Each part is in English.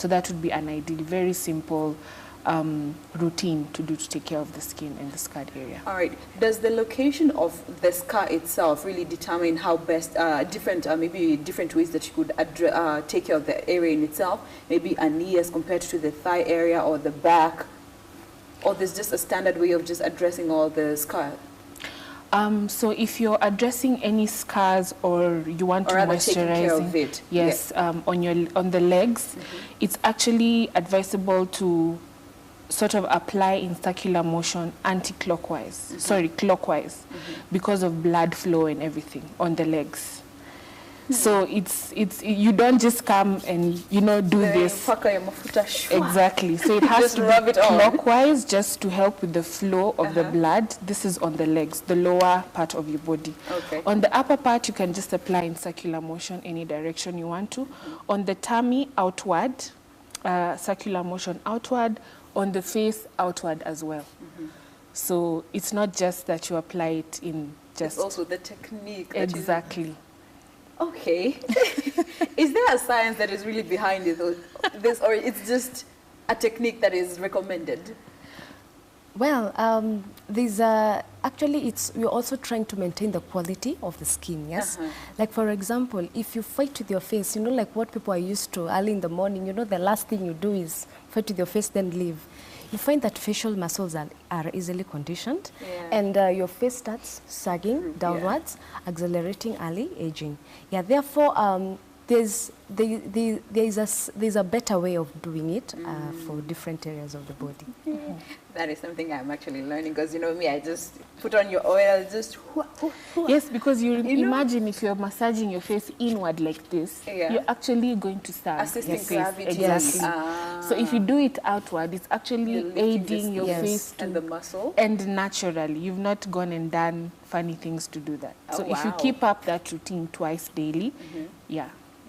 So that would be an ideal, very simple routine to do to take care of the skin and the scarred area. All right. Does the location of the scar itself really determine how best, maybe different ways that you could take care of the area in itself? Maybe a knee as compared to the thigh area or the back? Or there's just a standard way of just addressing all the scar? So if you're addressing any scars or you want to moisturize it, yes, on the legs, it's actually advisable to sort of apply in circular motion anti-clockwise, clockwise, because of blood flow and everything on the legs. So you don't just come and do this. Exactly. So it has to be clockwise just to help with the flow of the blood. This is on the legs, the lower part of your body. Okay. On the upper part, you can just apply in circular motion any direction you want to. On the tummy, outward, circular motion outward. On the face, outward as well. So it's not just that you apply it in just... It's also the technique. Exactly. Okay. Is there a science that is really behind this, or it's just a technique that is recommended? Well, actually, we're also trying to maintain the quality of the skin, yes? Like, for example, if you fight with your face, like what people are used to early in the morning, the last thing you do is fight with your face, then leave. You find that facial muscles are easily conditioned, and your face starts sagging downwards, accelerating early aging. Yeah, therefore, there's a better way of doing it for different areas of the body. That is something I'm actually learning, because me, I just put on your oil, just yes, because you imagine if you're massaging your face inward like this, you're actually going to start assisting gravity. Exactly. So if you do it outward, it's actually aiding your face and the muscle, and naturally. You've not gone and done funny things to do that. So if you keep up that routine twice daily,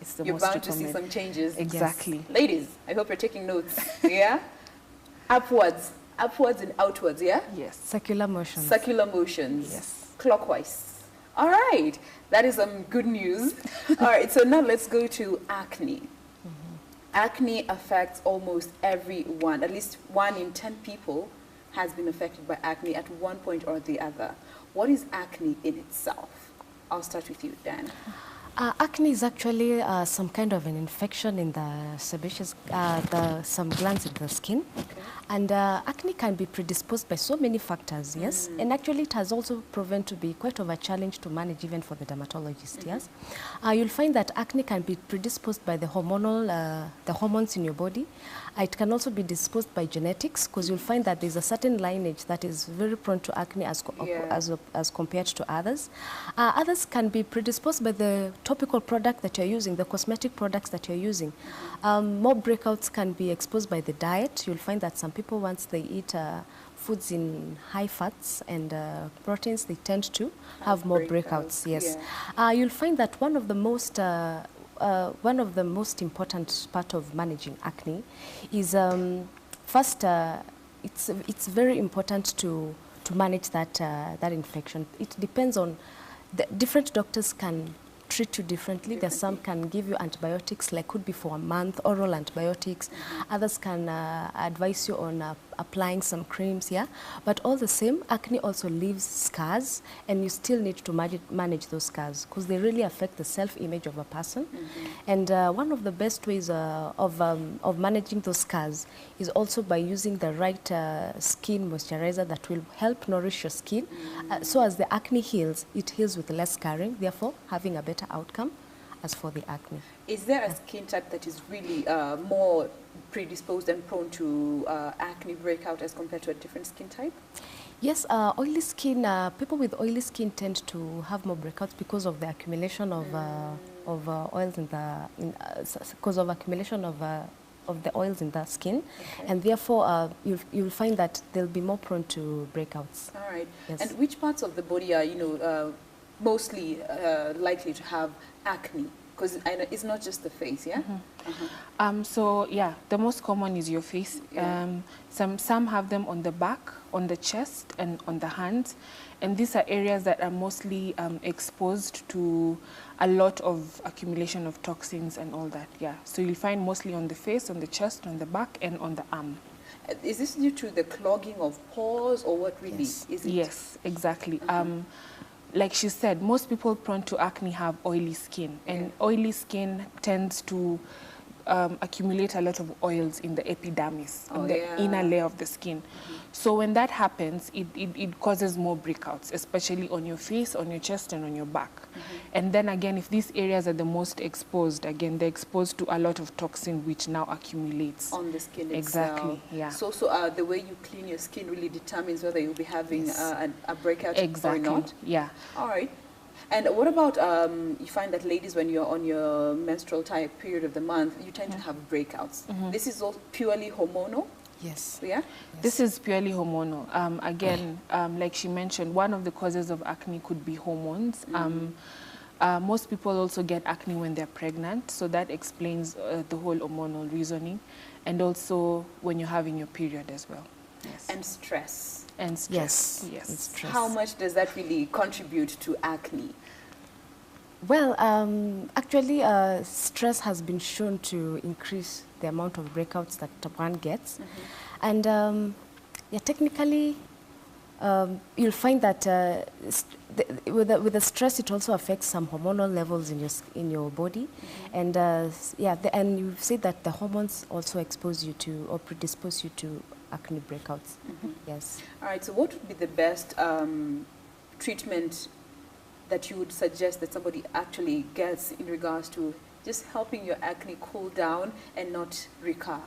it's the you're most bound to see some changes. Exactly. Yes. Ladies, I hope you're taking notes. Yeah? Upwards and outwards, yeah? Yes. Circular motions. Circular motions. Yes. Clockwise. All right. That is some good news. All right, so now let's go to acne. Acne affects almost everyone. At least 1 in 10 people has been affected by acne at one point or the other. What is acne in itself? I'll start with you, Dan. Acne is actually some kind of an infection in the sebaceous, some glands in the skin. Okay. And acne can be predisposed by so many factors, yes? And actually it has also proven to be quite of a challenge to manage even for the dermatologist, yes? You'll find that acne can be predisposed by the hormones in your body. It can also be disposed by genetics, because you'll find that there's a certain lineage that is very prone to acne as compared to others. Others can be predisposed by the topical product that you're using, the cosmetic products that you're using. More breakouts can be exposed by the diet. You'll find that some people, once they eat foods in high fats and proteins, they tend to have more breakouts. Yes. You'll find that one of the most important part of managing acne is first, it's very important to manage that infection. It depends on different doctors can treat you differently. There's some can give you antibiotics, like could be for a month, oral antibiotics. Others can advise you on applying some creams, But all the same, acne also leaves scars, and you still need to manage those scars, because they really affect the self-image of a person. And one of the best ways of managing those scars is also by using the right skin moisturizer that will help nourish your skin. So as the acne heals, it heals with less scarring, therefore having a better outcome as for the acne. Is there a skin type that is really more predisposed and prone to acne breakout as compared to a different skin type? Yes, oily skin, people with oily skin tend to have more breakouts because of the accumulation of oils because of accumulation of the oils in the skin, and therefore you'll find that they'll be more prone to breakouts. All right. Yes. And which parts of the body are mostly likely to have acne Because I know it's not just the face, yeah? So yeah, the most common is your face. Yeah. Some have them on the back, on the chest, and on the hands, and these are areas that are mostly exposed to a lot of accumulation of toxins and all that. Yeah, so you'll find mostly on the face, on the chest, on the back, and on the arm. Is this due to the clogging of pores, or what really Yes. is it? Yes, exactly. Like she said, most people prone to acne have oily skin, and oily skin tends to accumulate a lot of oils in the epidermis, on the inner layer of the skin. So when that happens, it causes more breakouts, especially on your face, on your chest, and on your back. And then again, if these areas are the most exposed, again, they're exposed to a lot of toxin, which now accumulates. On the skin Exactly, itself. yeah. So the way you clean your skin really determines whether you'll be having a breakout Exactly, or not? yeah. All right. And what about, you find that ladies, when you're on your menstrual type period of the month, you tend to have breakouts. This is all purely hormonal? Yes. Yeah? Yes. This is purely hormonal. Again, like she mentioned, one of the causes of acne could be hormones. Most people also get acne when they're pregnant, so that explains the whole hormonal reasoning. And also when you're having your period as well. Yes. And stress. And stress. Yes. And stress. How much does that really contribute to acne? Well, actually, stress has been shown to increase the amount of breakouts that one gets. And yeah, technically, you'll find that with the stress, it also affects some hormonal levels in your body. And yeah, and you've said that the hormones also expose you to or predispose you to acne breakouts. Yes. All right, so what would be the best treatment that you would suggest that somebody actually gets in regards to just helping your acne cool down and not recur?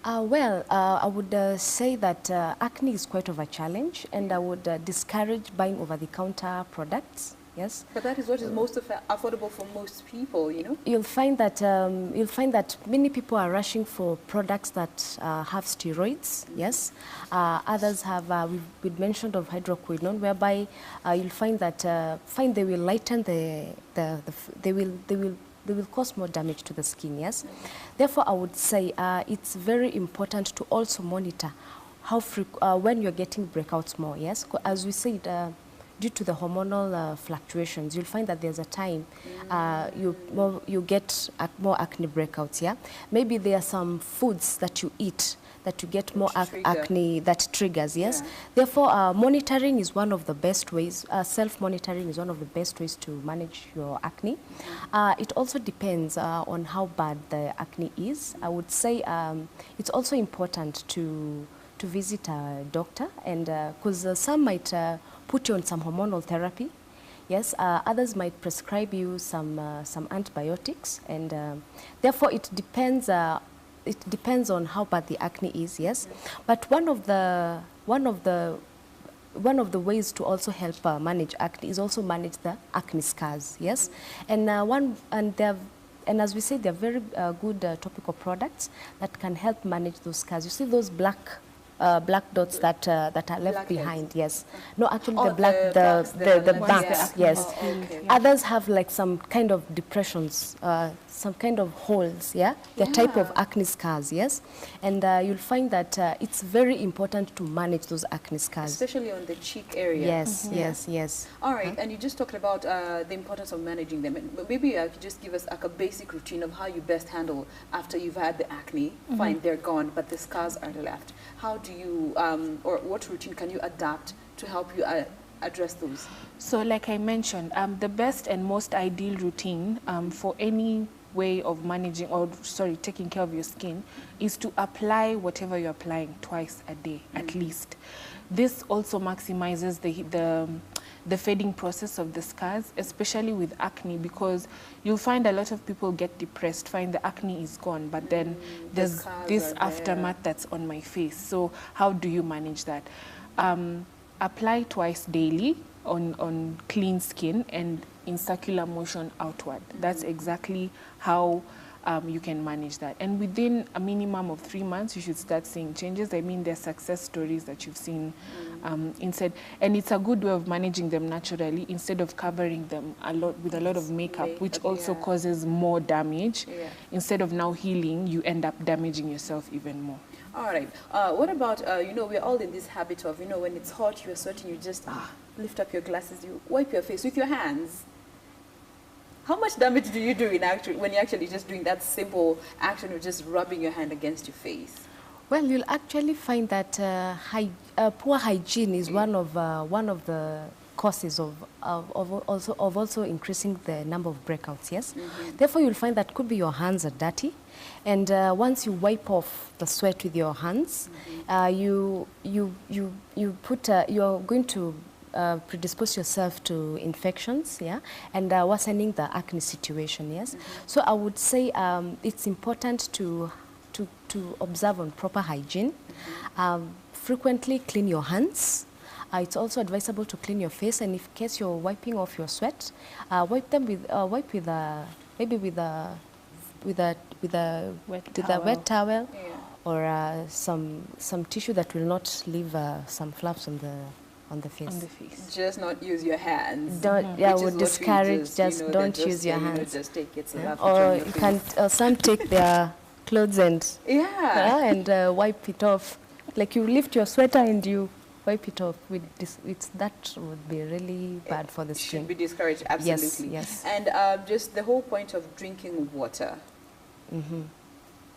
Well, I would say that acne is quite of a challenge, and I would discourage buying over-the-counter products. Yes. But that is what is most affordable for most people, you know? You'll find that many people are rushing for products that have steroids. Yes. Others have we've mentioned of hydroquinone, whereby you'll find that they will lighten they will cause more damage to the skin. Yes. Therefore, I would say it's very important to also monitor how when you're getting breakouts more. Yes. As we said. Due to the hormonal fluctuations, you'll find that there's a time you get more acne breakouts, yeah? Maybe there are some foods that you eat that you get more acne that triggers, yes? Yeah. Therefore, monitoring is one of the best ways, self-monitoring is one of the best ways to manage your acne. It also depends on how bad the acne is. I would say it's also important to visit a doctor, and because some might put you on some hormonal therapy. Yes, others might prescribe you some antibiotics, and therefore it depends on how bad the acne is. There but one of the ways to also help manage acne is also manage the acne scars. Yes, and and as we say, they're very good topical products that can help manage those scars. You see those black dots that are left behind. Yes. No, actually the banks. Yes. Oh, okay. Others have like some kind of depressions, some kind of holes. Yeah. They're type of acne scars. Yes. And you'll find that it's very important to manage those acne scars, especially on the cheek area. Yes. Yes. All right. And you just talked about the importance of managing them. And maybe you could just give us like a basic routine of how you best handle after you've had the acne. Fine, they're gone, but the scars are left. How do you, or what routine can you adapt to help you address those? So like I mentioned, the best and most ideal routine for any way of managing, or sorry, taking care of your skin is to apply whatever you're applying twice a day at least. This also maximizes the fading process of the scars, especially with acne, because you'll find a lot of people get depressed, find the acne is gone, but then there's this aftermath that's on my face. So how do you manage that? Apply twice daily on clean skin and in circular motion outward. That's exactly how you can manage that. And within a minimum of 3 months, you should start seeing changes. I mean, there's success stories that you've seen instead. And it's a good way of managing them naturally instead of covering them with a lot of makeup, which also causes more damage. Yeah. Instead of now healing, you end up damaging yourself even more. All right. What about, you know, we're all in this habit of, you know, when it's hot, you're sweating, you just lift up your glasses, you wipe your face with your hands. How much damage do you do when you're actually just doing that simple action of just rubbing your hand against your face? Well, you'll actually find that poor hygiene is one of the causes of also increasing the number of breakouts. Yes, therefore you'll find that could be your hands are dirty, and once you wipe off the sweat with your hands, you're going to predispose yourself to infections, yeah, and worsening the acne situation. Yes, so I would say it's important to observe on proper hygiene. Frequently clean your hands. It's also advisable to clean your face, and if case you're wiping off your sweat, wipe them with maybe with a wet towel, or some tissue that will not leave some flaps on the face. Just not use your hands. Don't. Yeah, would discourage. Just don't use your hands. Just take it. Or you can. Some take their clothes and and wipe it off. Like you lift your sweater and you wipe it off with this. That would be really bad for the skin. Should be discouraged, absolutely. Yes. And just the whole point of drinking water.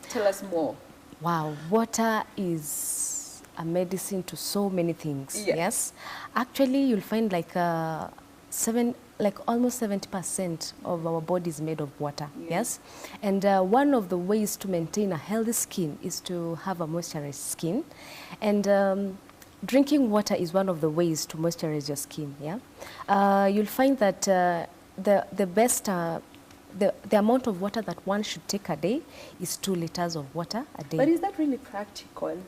Tell us more. Wow, water is a medicine to so many things. Yes. Actually, you'll find like almost 70% of our body is made of water. Yes. And one of the ways to maintain a healthy skin is to have a moisturized skin. And drinking water is one of the ways to moisturize your skin. Yeah. You'll find that the best, the amount of water that one should take a day is 2 liters of water a day. But is that really practical?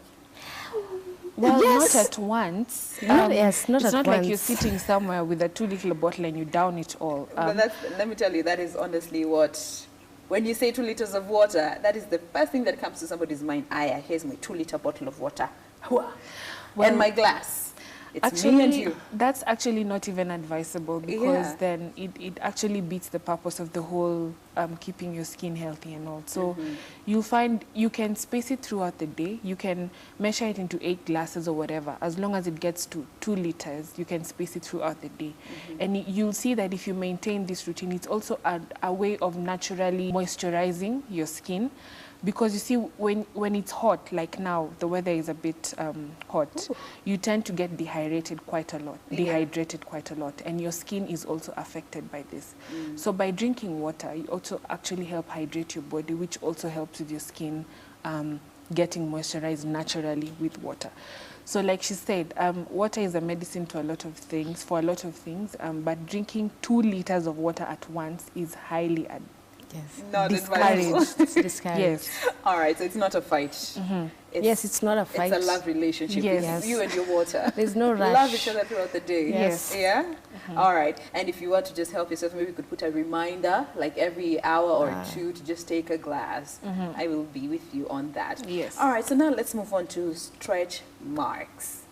Well, not at once. Not it's at not once. like you're sitting somewhere with a 2-liter bottle and you down it all. But let me tell you, that is honestly what, when you say 2 liters of water, that is the first thing that comes to somebody's mind. Here's my 2-liter bottle of water. Well, and my glass. It's actually, me and you. That's actually not even advisable, because then it actually beats the purpose of the whole keeping your skin healthy and all. So you'll find you can space it throughout the day. You can measure it into 8 glasses or whatever. As long as it gets to 2 liters, you can space it throughout the day. And you'll see that if you maintain this routine, it's also a way of naturally moisturizing your skin. Because you see, when it's hot, like now, the weather is a bit hot, you tend to get dehydrated quite a lot, and your skin is also affected by this. So by drinking water, you also actually help hydrate your body, which also helps with your skin getting moisturized naturally with water. So like she said, water is a medicine to a lot of things, but drinking 2 liters of water at once is highly not discouraged. It's discouraged. Yes. All right, so it's not a fight. It's not a fight. It's a love relationship. It's you and your water. There's no rush. Love each other throughout the day. Yes. Yeah? All right. And if you want to just help yourself, maybe you could put a reminder, like every hour or 2, to just take a glass. I will be with you on that. Yes. All right, so now let's move on to stretch marks.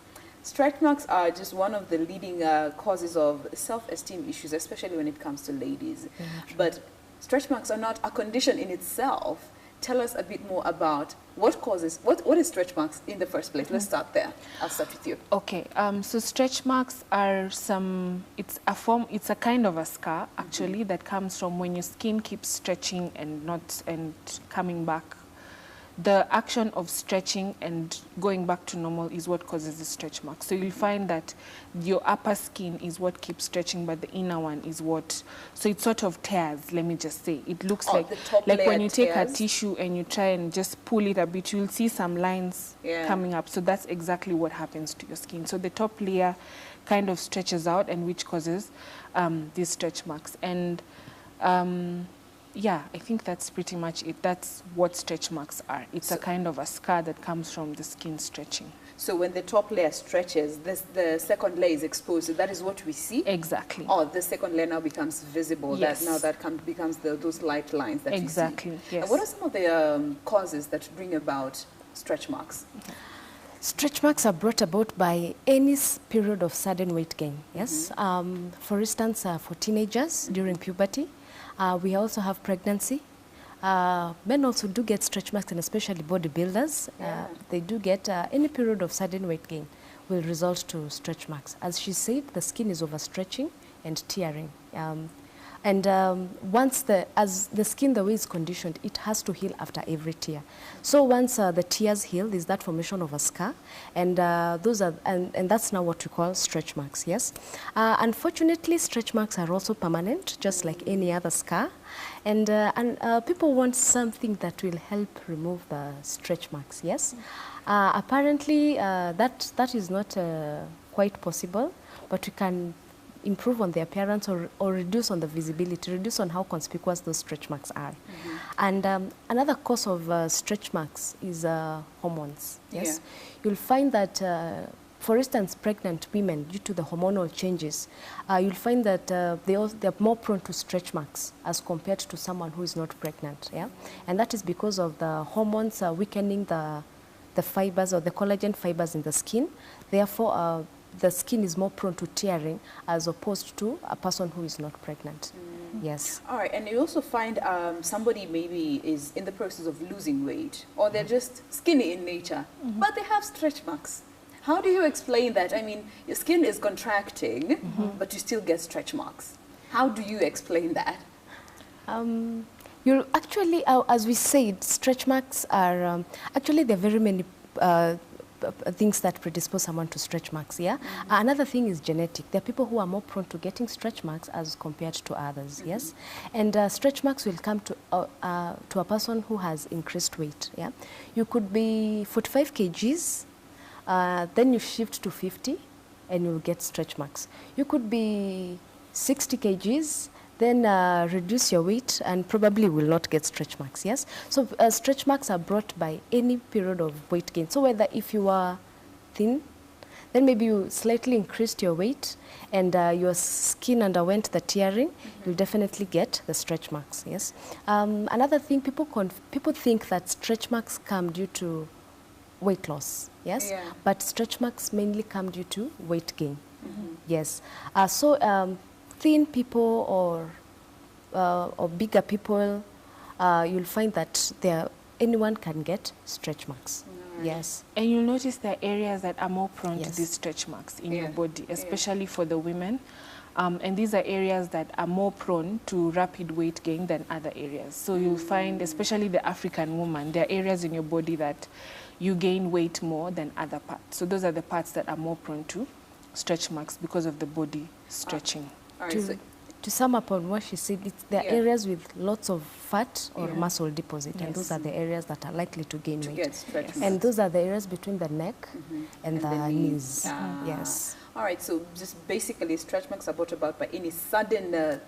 Stretch marks are just one of the leading causes of self-esteem issues, especially when it comes to ladies. But stretch marks are not a condition in itself. Tell us a bit more about what is stretch marks in the first place. Let's start there. I'll start with you. Okay, so stretch marks are it's a kind of a scar actually that comes from when your skin keeps stretching and coming back. The action of stretching and going back to normal is what causes the stretch mark. So you'll find that your upper skin is what keeps stretching, but the inner one is what, so it sort of tears, let me just say. It looks like when you take a tissue and you try and just pull it a bit, you'll see some lines coming up. So that's exactly what happens to your skin. So the top layer kind of stretches out, and which causes these stretch marks. And yeah, I think that's pretty much it. That's what stretch marks are. It's a kind of a scar that comes from the skin stretching. So when the top layer stretches, the second layer is exposed. So that is what we see? Exactly. Oh, the second layer now becomes visible. Yes. That becomes those light lines that exactly. you see. Yes. And what are some of the causes that bring about stretch marks? Stretch marks are brought about by any period of sudden weight gain, yes. For instance, for teenagers during puberty, we also have pregnancy. Men also do get stretch marks, and especially bodybuilders, they do get any period of sudden weight gain will result to stretch marks. As she said, the skin is overstretching and tearing. Once as the skin, the way it's conditioned, it has to heal after every tear. So once the tears heal, there's that formation of a scar, and and that's now what we call stretch marks. Yes, unfortunately, stretch marks are also permanent, just like any other scar, and people want something that will help remove the stretch marks. Yes, apparently that is not quite possible, but we can improve on the appearance or reduce on the visibility, reduce on how conspicuous those stretch marks are. And another cause of stretch marks is hormones. Yes, you'll find that, for instance, pregnant women, due to the hormonal changes, you'll find that they're more prone to stretch marks as compared to someone who is not pregnant. Yeah, and that is because of the hormones weakening the fibers or the collagen fibers in the skin. Therefore, the skin is more prone to tearing as opposed to a person who is not pregnant. Yes. All right, and you also find somebody maybe is in the process of losing weight, or they're just skinny in nature, but they have stretch marks. How do you explain that? I mean, your skin is contracting, but you still get stretch marks. How do you explain that? You'll actually, as we said, stretch marks are, actually there are very many things that predispose someone to stretch marks, yeah? Another thing is genetic. There are people who are more prone to getting stretch marks as compared to others, yes? And stretch marks will come to a person who has increased weight, yeah? You could be 45 kgs, then you shift to 50, and you'll get stretch marks. You could be 60 kgs, then reduce your weight and probably will not get stretch marks, yes? So stretch marks are brought by any period of weight gain. So whether if you are thin, then maybe you slightly increased your weight and your skin underwent the tearing, you'll definitely get the stretch marks, yes? Another thing, people think that stretch marks come due to weight loss, yes? Yeah. But stretch marks mainly come due to weight gain, yes. Thin people or bigger people, you'll find that anyone can get stretch marks. Yes. And you'll notice there are areas that are more prone to these stretch marks in your body, especially for the women. And these are areas that are more prone to rapid weight gain than other areas. So you'll find, especially the African woman, there are areas in your body that you gain weight more than other parts. So those are the parts that are more prone to stretch marks because of the body stretching. To sum up on what she said, there are areas with lots of fat or muscle deposit, and those are the areas that are likely to gain weight. And those are the areas between the neck and the knees. Yes. All right, so just basically stretch marks are brought about by any sudden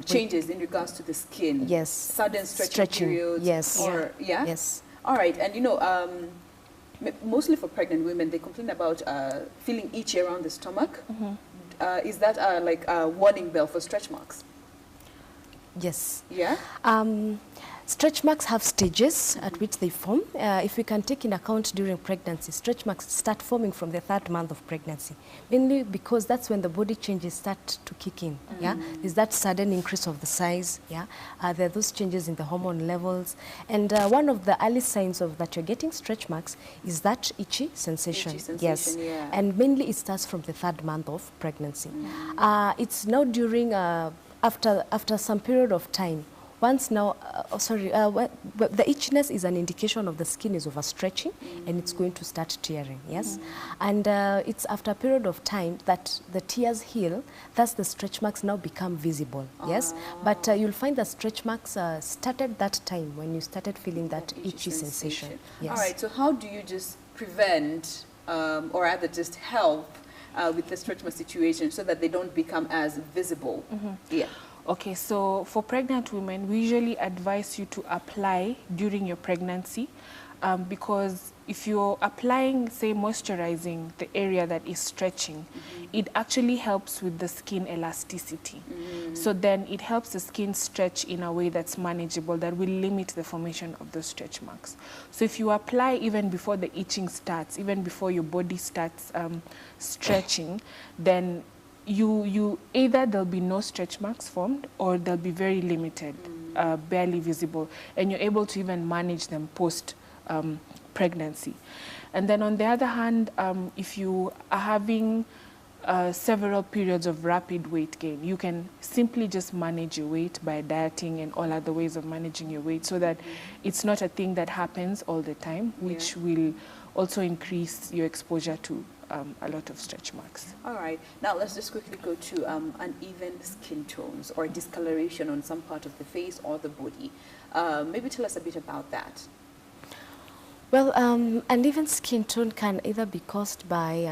changes in regards to the skin. Yes. Sudden stretching periods. Yes. Or, Yes. All right, and you know, mostly for pregnant women, they complain about feeling itchy around the stomach. Is that like a warning bell for stretch marks? Yes. Yeah? Stretch marks have stages at which they form. If we can take in account during pregnancy, stretch marks start forming from the 3rd month of pregnancy, mainly because that's when the body changes start to kick in. Yeah, is that sudden increase of the size. Yeah, there are those changes in the hormone levels, and one of the early signs of that you're getting stretch marks is that itchy sensation. Yes, and mainly it starts from the 3rd month of pregnancy. It's now during after some period of time. Once now, the itchiness is an indication of the skin is overstretching and it's going to start tearing, yes? And it's after a period of time that the tears heal, thus the stretch marks now become visible, yes? But you'll find the stretch marks started that time when you started feeling that itchy sensation. Yes. All right, so how do you just prevent or rather just help with the stretch mark situation so that they don't become as visible? Yeah. Okay, so for pregnant women, we usually advise you to apply during your pregnancy because if you're applying, say, moisturizing the area that is stretching, it actually helps with the skin elasticity. So then it helps the skin stretch in a way that's manageable, that will limit the formation of those stretch marks. So if you apply even before the itching starts, even before your body starts stretching, then you either there'll be no stretch marks formed or they'll be very limited, barely visible, and you're able to even manage them post pregnancy. And then on the other hand, if you are having several periods of rapid weight gain, you can simply just manage your weight by dieting and all other ways of managing your weight so that it's not a thing that happens all the time, which will also increase your exposure to a lot of stretch marks. All right. Now let's just quickly go to uneven skin tones or discoloration on some part of the face or the body. Maybe tell us a bit about that. Well, uneven skin tone can either be caused by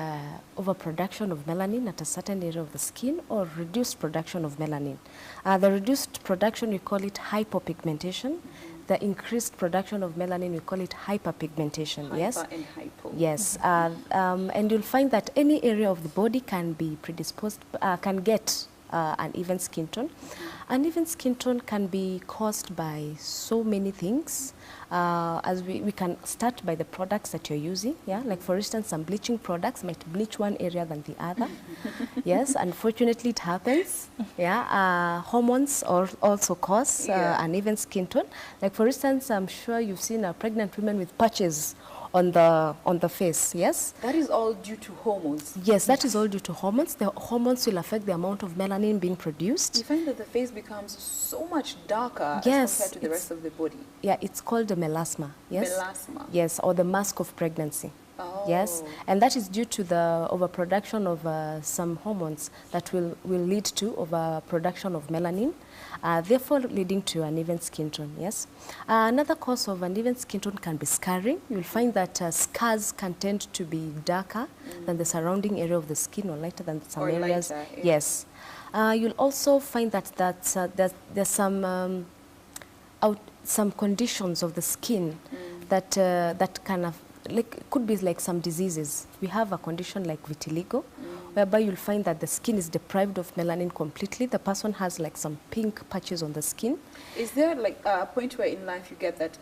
overproduction of melanin at a certain area of the skin or reduced production of melanin. The reduced production, we call it hypopigmentation. The increased production of melanin, we call it hyperpigmentation. Hyper yes? and hypo. Yes. And you'll find that any area of the body can be predisposed, can get uneven skin tone. Uneven skin tone can be caused by so many things. As we can start by the products that you're using, yeah, like for instance, some bleaching products might bleach one area than the other. Yes, unfortunately it happens. Yeah, hormones also cause uneven skin tone. Like for instance, I'm sure you've seen pregnant women with patches on the face. Yes, that is all due to hormones. Yes, that is all due to hormones. The hormones will affect the amount of melanin being produced. You find that the face becomes so much darker yes, as compared to the rest of the body. Yeah, it's called the melasma. Yes, melasma. Yes, or the mask of pregnancy. Oh. Yes, and that is due to the overproduction of some hormones that will lead to overproduction of melanin, therefore leading to uneven skin tone. Yes, another cause of uneven skin tone can be scarring. You'll find that scars can tend to be darker than the surrounding area of the skin or lighter than some or areas. Lighter, yeah. Yes, you'll also find that there's some conditions of the skin that kind of could be like some diseases. We have a condition like vitiligo, whereby you'll find that the skin is deprived of melanin completely. The person has like some pink patches on the skin. Is there like a point where in life you get that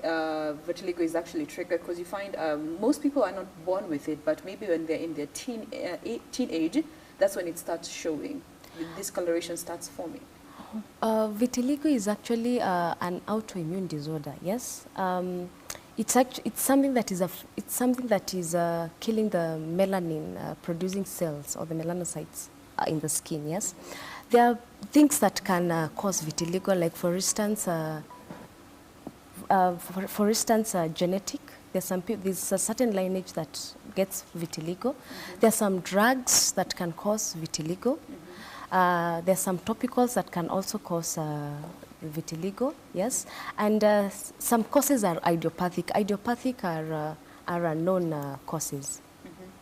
vitiligo is actually triggered? Because you find most people are not born with it, but maybe when they're in their teenage, that's when it starts showing. The discoloration starts forming. Vitiligo is actually an autoimmune disorder. Yes. It's something that is killing the melanin producing cells or the melanocytes in the skin. Yes, there are things that can cause vitiligo, like for instance, genetic. There's a certain lineage that gets vitiligo. There are some drugs that can cause vitiligo. There's some topicals that can also cause vitiligo, yes, and some causes are idiopathic. Idiopathic are unknown causes,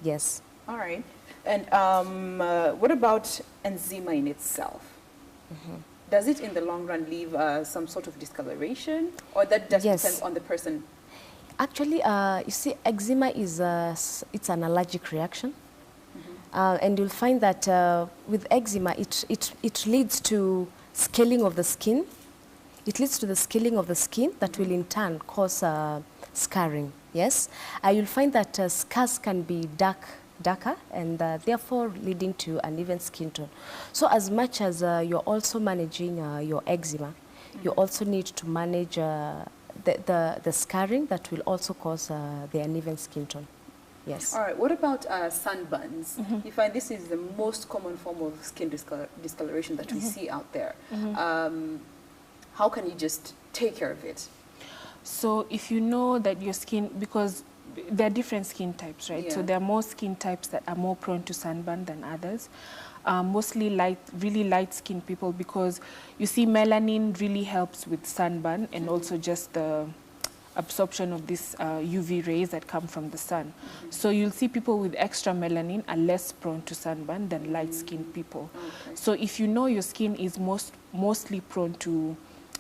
yes. All right, and what about eczema in itself? Does it in the long run leave some sort of discoloration, or that just depends on the person? Actually, you see, eczema is it's an allergic reaction. And you'll find that with eczema, it leads to scaling of the skin. It leads to the scaling of the skin that will in turn cause scarring. Yes, you'll find that scars can be darker and therefore leading to uneven skin tone. So as much as you're also managing your eczema, you also need to manage the scarring that will also cause the uneven skin tone. Yes. All right. What about sunburns? You find this is the most common form of skin discoloration that we see out there. How can you just take care of it? So if you know that your skin, because there are different skin types, right? So there are more skin types that are more prone to sunburn than others. Mostly really light skin people, because you see melanin really helps with sunburn and also just the absorption of these UV rays that come from the sun. So you'll see people with extra melanin are less prone to sunburn than light-skinned people. So if you know your skin is mostly prone to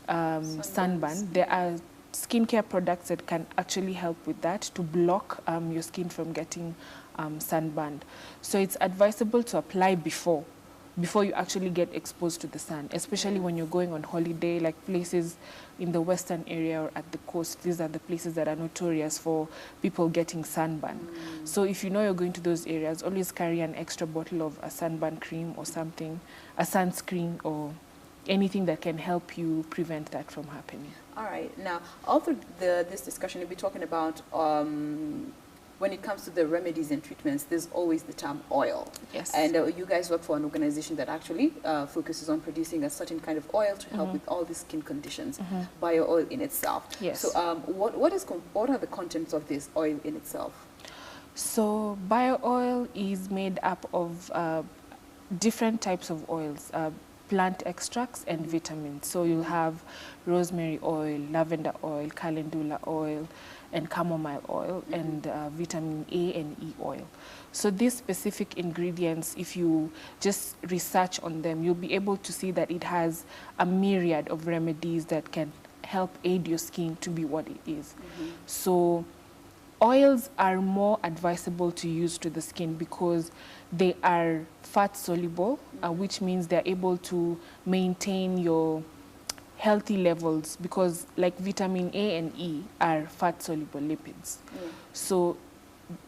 sunburn, there are skincare products that can actually help with that to block your skin from getting sunburned. So it's advisable to apply before you actually get exposed to the sun, especially when you're going on holiday, like places in the western area or at the coast. These are the places that are notorious for people getting sunburn. So if you know you're going to those areas, always carry an extra bottle of a sunburn cream or something, a sunscreen or anything that can help you prevent that from happening. All right. Now, all through this discussion, we'll be talking about when it comes to the remedies and treatments, there's always the term oil. Yes. And you guys work for an organization that actually focuses on producing a certain kind of oil to help with all these skin conditions, bio oil in itself. Yes. So what are the contents of this oil in itself? So bio oil is made up of different types of oils, plant extracts and vitamins. So you'll have rosemary oil, lavender oil, calendula oil, and chamomile oil, and vitamin A and E oil. So these specific ingredients, if you just research on them, you'll be able to see that it has a myriad of remedies that can help aid your skin to be what it is. So oils are more advisable to use to the skin because they are fat soluble, which means they're able to maintain your healthy levels, because like vitamin A and E are fat soluble lipids. So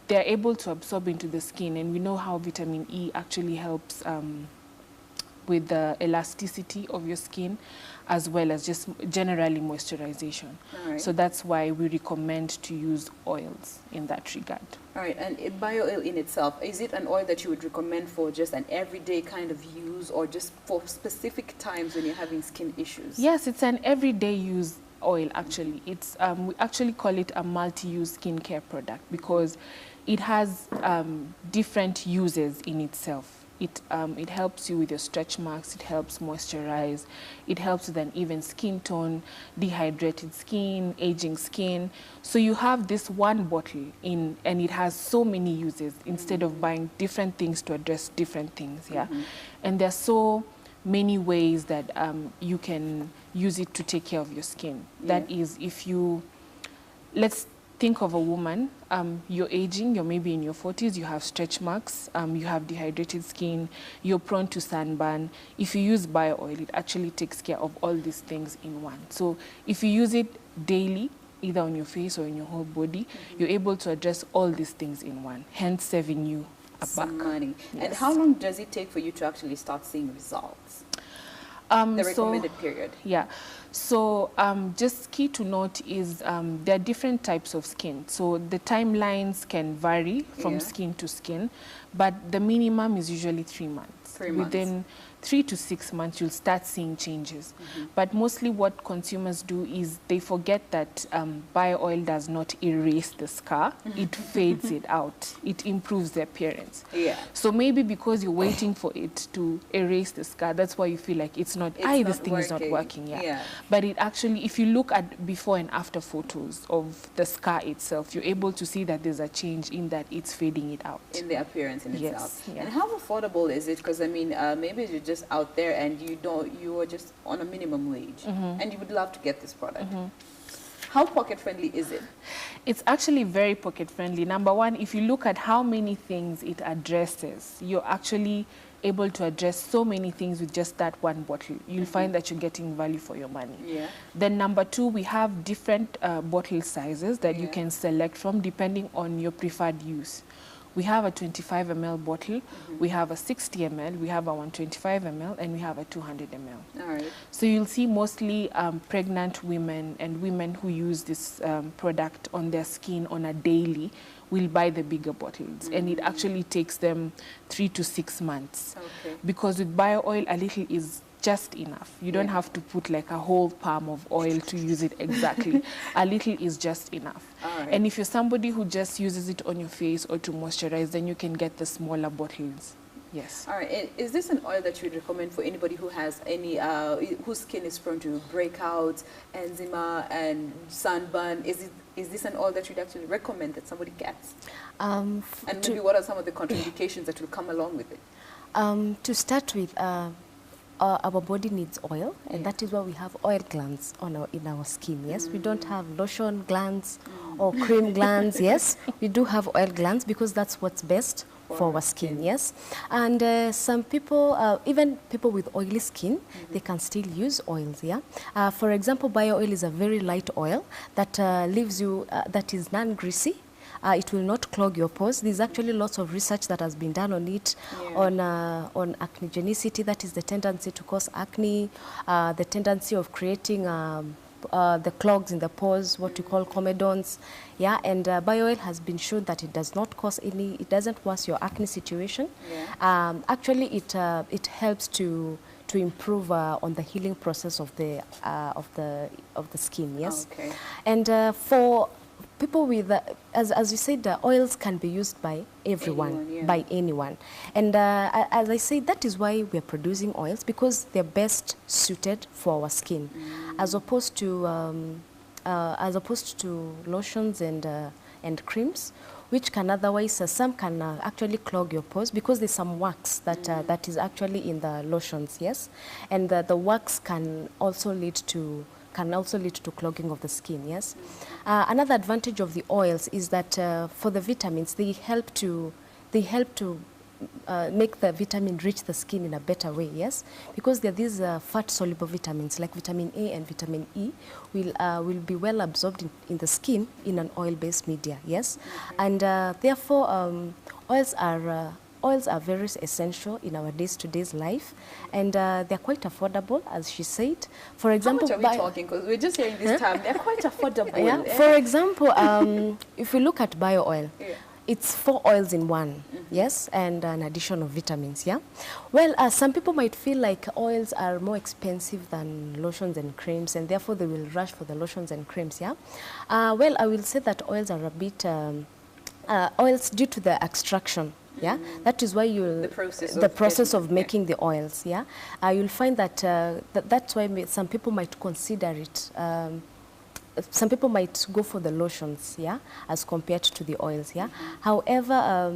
they're able to absorb into the skin, and we know how vitamin E actually helps with the elasticity of your skin, as well as just generally moisturization. So that's why we recommend to use oils in that regard. All right, and bio oil in itself, is it an oil that you would recommend for just an everyday kind of use, or just for specific times when you're having skin issues? Yes, it's an everyday use oil actually. It's we actually call it a multi-use skincare product because it has different uses in itself. It helps you with your stretch marks, it helps moisturize, it helps with an even skin tone, dehydrated skin, aging skin. So you have this one bottle and it has so many uses instead of buying different things to address different things, yeah? And there's so many ways that you can use it to take care of your skin. That is, if you, let's think of a woman, you're aging, you're maybe in your 40s, you have stretch marks, you have dehydrated skin, you're prone to sunburn. If you use bio oil, it actually takes care of all these things in one. So if you use it daily, either on your face or in your whole body, you're able to address all these things in one, hence saving you a buck. Money. And how long does it take for you to actually start seeing results? The recommended period. Yeah. So just key to note is there are different types of skin. So the timelines can vary from skin to skin, but the minimum is usually 3 months. 3 months. Within 3 to 6 months, you'll start seeing changes. But mostly what consumers do is they forget that bio oil does not erase the scar. It fades it out. It improves the appearance. So maybe because you're waiting for it to erase the scar, that's why you feel like it's not, this thing is not working. But it actually, if you look at before and after photos of the scar itself, you're able to see that there's a change in that it's fading it out. In the appearance in itself. And how affordable is it? Because I mean, maybe you're just out there and you are just on a minimum wage and you would love to get this product. How pocket friendly is it? It's actually very pocket friendly. Number one, if you look at how many things it addresses, you're actually able to address so many things with just that one bottle. You'll find that you're getting value for your money. Then number two, we have different bottle sizes that you can select from depending on your preferred use. We have a 25 ml bottle, we have a 60 ml, we have a 125 ml, and we have a 200 ml. All right. So you'll see mostly pregnant women and women who use this product on their skin on a daily will buy the bigger bottles, and it actually takes them 3 to 6 months. Because with bio oil, a little is just enough. You don't have to put like a whole palm of oil to use it exactly. A little is just enough. And if you're somebody who just uses it on your face or to moisturize, then you can get the smaller bottles Yes. All right. And is this an oil that you would recommend for anybody who has any, whose skin is prone to breakouts, eczema, and sunburn? Is this an oil that you'd actually recommend that somebody gets? And maybe what are some of the contraindications that will come along with it? To start with, our body needs oil, and that is why we have oil glands in our skin. Yes, we don't have lotion glands or cream glands. Yes, we do have oil glands because that's what's best for our skin. Yes, and some people, even people with oily skin, they can still use oils. Yeah, for example, bio oil is a very light oil that leaves you that is non-greasy. It will not clog your pores. There's actually lots of research that has been done on it, on acnegenicity, that is the tendency to cause acne, the tendency of creating the clogs in the pores, what we call comedons. Yeah, and bio oil has been shown that it does not cause any, it doesn't worsen your acne situation. Actually, it helps to improve on the healing process of the skin. Yes, and for people with, as you said, oils can be used by everyone, by anyone. And as I said, that is why we're producing oils, because they're best suited for our skin, as opposed to lotions and creams, which can otherwise, some can actually clog your pores because there's some wax that is actually in the lotions, yes? And the wax can also lead to clogging of the skin, yes? Another advantage of the oils is that for the vitamins, they help to make the vitamin reach the skin in a better way, yes? Because there are these fat-soluble vitamins like vitamin A and vitamin E will be well absorbed in the skin in an oil-based media, yes? And therefore, oils are very essential in our day-to-day life, and they're quite affordable, as she said. For example, how much are we talking? Because we're just hearing this term. They're quite affordable. Yeah. For example, if we look at bio oil, it's 4 oils in one, yes, and an addition of vitamins, yeah? Well, some people might feel like oils are more expensive than lotions and creams, and therefore they will rush for the lotions and creams, yeah? Well, I will say that oils are a bit, oils due to the extraction, yeah, that is why the process of making the oils, yeah, you'll find that, that's why some people might consider it. Some people might go for the lotions, yeah, as compared to the oils, yeah. However,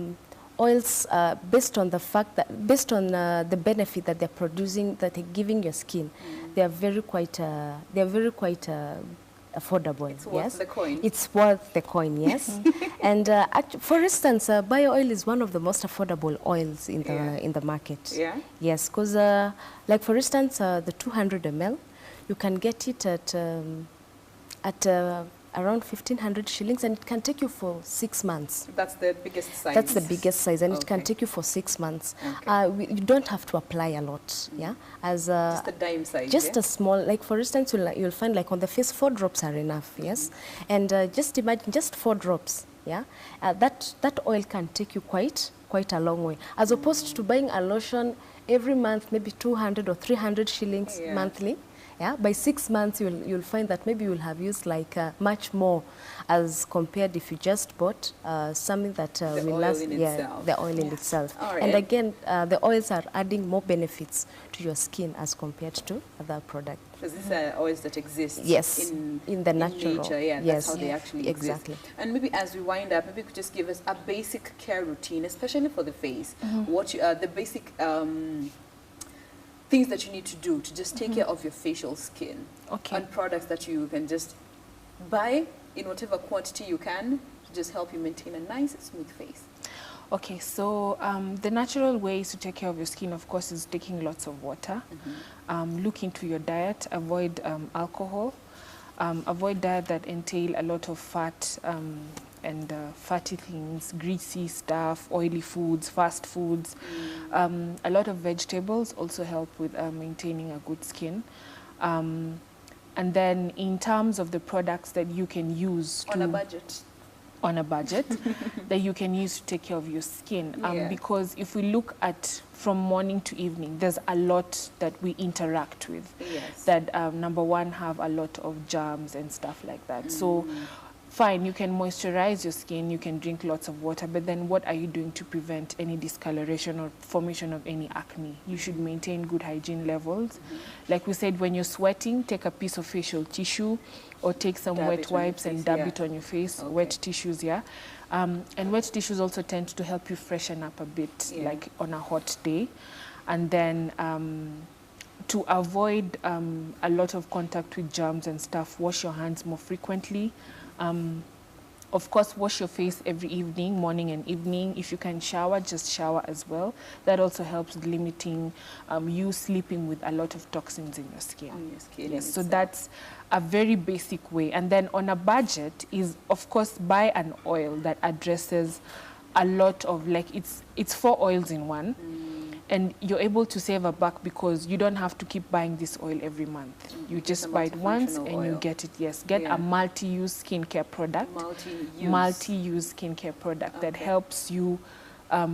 oils, based on the fact that, based on the benefit that they're producing, that they're giving your skin, they are very quite affordable. It's worth the coin. It's worth the coin, yes. And for instance, bio oil is one of the most affordable oils in the market. Yeah. Yes, because like for instance, the 200 ml, you can get it at around 1,500 shillings, and it can take you for 6 months. That's the biggest size? That's the biggest size, and it can take you for 6 months. You don't have to apply a lot, yeah? As just a dime size, just a small, like for instance, you'll find like on the face, 4 drops are enough, yes? And just imagine, just 4 drops, yeah? That oil can take you quite a long way, as opposed to buying a lotion every month, maybe 200 or 300 shillings monthly. Yeah, by 6 months, you'll find that maybe you'll have used like much more as compared if you just bought something that will last. The oil in itself. Right. And again, the oils are adding more benefits to your skin as compared to other products. Because these are oils that exist in the natural nature. Yeah, that's how they actually exist. Exactly. And maybe as we wind up, maybe you could just give us a basic care routine, especially for the face. What you the basic things that you need to do to just take care of your facial skin, and products that you can just buy in whatever quantity you can to just help you maintain a nice, smooth face. Okay, so the natural ways to take care of your skin, of course, is taking lots of water. Look into your diet, avoid alcohol, avoid diet that entail a lot of fat and fatty things, greasy stuff, oily foods, fast foods. A lot of vegetables also help with maintaining a good skin. And then in terms of the products that you can use on a budget that you can use to take care of your skin, because if we look at from morning to evening, there's a lot that we interact with that number one have a lot of germs and stuff like that. So fine, you can moisturize your skin, you can drink lots of water, but then what are you doing to prevent any discoloration or formation of any acne? You should maintain good hygiene levels. Like we said, when you're sweating, take a piece of facial tissue or take some wet wipes and dab it on your face, wet tissues, and wet tissues also tend to help you freshen up a bit, like on a hot day. And then to avoid a lot of contact with germs and stuff, wash your hands more frequently. Of course, wash your face every evening, morning and evening. If you can shower, just shower as well. That also helps with limiting you sleeping with a lot of toxins in your skin. On your skin. Yes, so that's a very basic way. And then on a budget is, of course, buy an oil that addresses a lot of, like, it's 4 oils in one. And you're able to save a buck because you don't have to keep buying this oil every month. You just buy it once and you get it. Yes, get a multi-use skincare product. Multi-use skincare product that helps you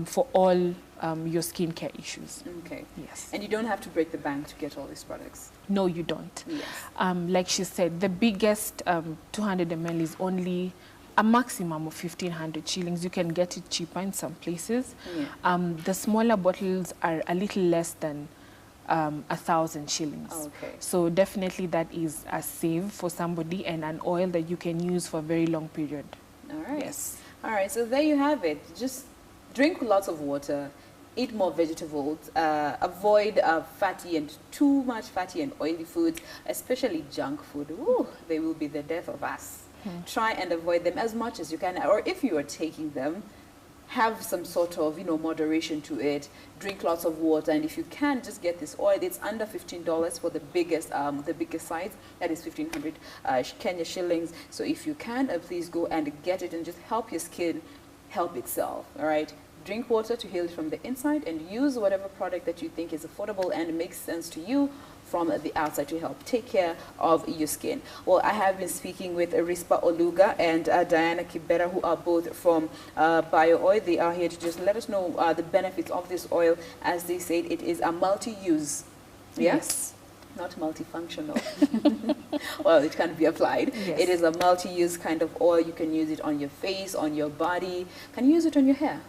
for all your skincare issues. Okay. Yes. And you don't have to break the bank to get all these products. No, you don't. Yes. Like she said, the biggest 200 ml is only a maximum of 1,500 shillings. You can get it cheaper in some places. The smaller bottles are a little less than 1,000 shillings. Okay. So definitely that is a save for somebody and an oil that you can use for a very long period. All right. Yes. All right, so there you have it. Just drink lots of water, eat more vegetables, avoid fatty and too much fatty and oily foods, especially junk food. Ooh, they will be the death of us. Try and avoid them as much as you can, or if you are taking them, have some sort of, moderation to it. Drink lots of water, and if you can, just get this oil. It's under $15 for the biggest size. That is 1,500 Kenya shillings. So if you can, please go and get it and just help your skin help itself. All right. Drink water to heal it from the inside, and use whatever product that you think is affordable and makes sense to you from the outside to help take care of your skin. Well, I have been speaking with Risper Oliga and Diana Kibera, who are both from Bio Oil. They are here to just let us know the benefits of this oil. As they said, it is a multi-use. Yes. Not multifunctional. Well, it can be applied. Yes. It is a multi-use kind of oil. You can use it on your face, on your body. Can you use it on your hair?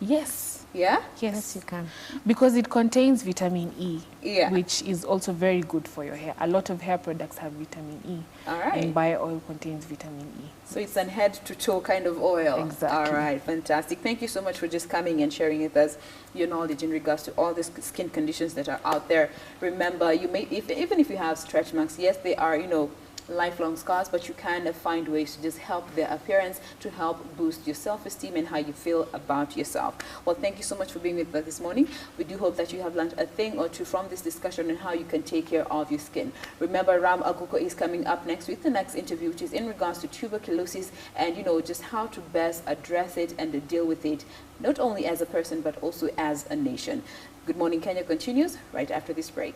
Yes. Yeah? Yes, you can. Because it contains vitamin E, yeah, which is also very good for your hair. A lot of hair products have vitamin E. All right. And bio oil contains vitamin E. So it's an head to toe kind of oil. Exactly. All right, fantastic. Thank you so much for just coming and sharing with us your knowledge in regards to all the skin conditions that are out there. Remember, you may, even if you have stretch marks, yes, they are, lifelong scars, but you can find ways to just help their appearance, to help boost your self-esteem and how you feel about yourself. Well, thank you so much for being with us this morning. We do hope that you have learned a thing or two from this discussion on how you can take care of your skin. Remember, Ram Aguko is coming up next with the next interview, which is in regards to tuberculosis and, just how to best address it and deal with it, not only as a person, but also as a nation. Good Morning Kenya continues right after this break.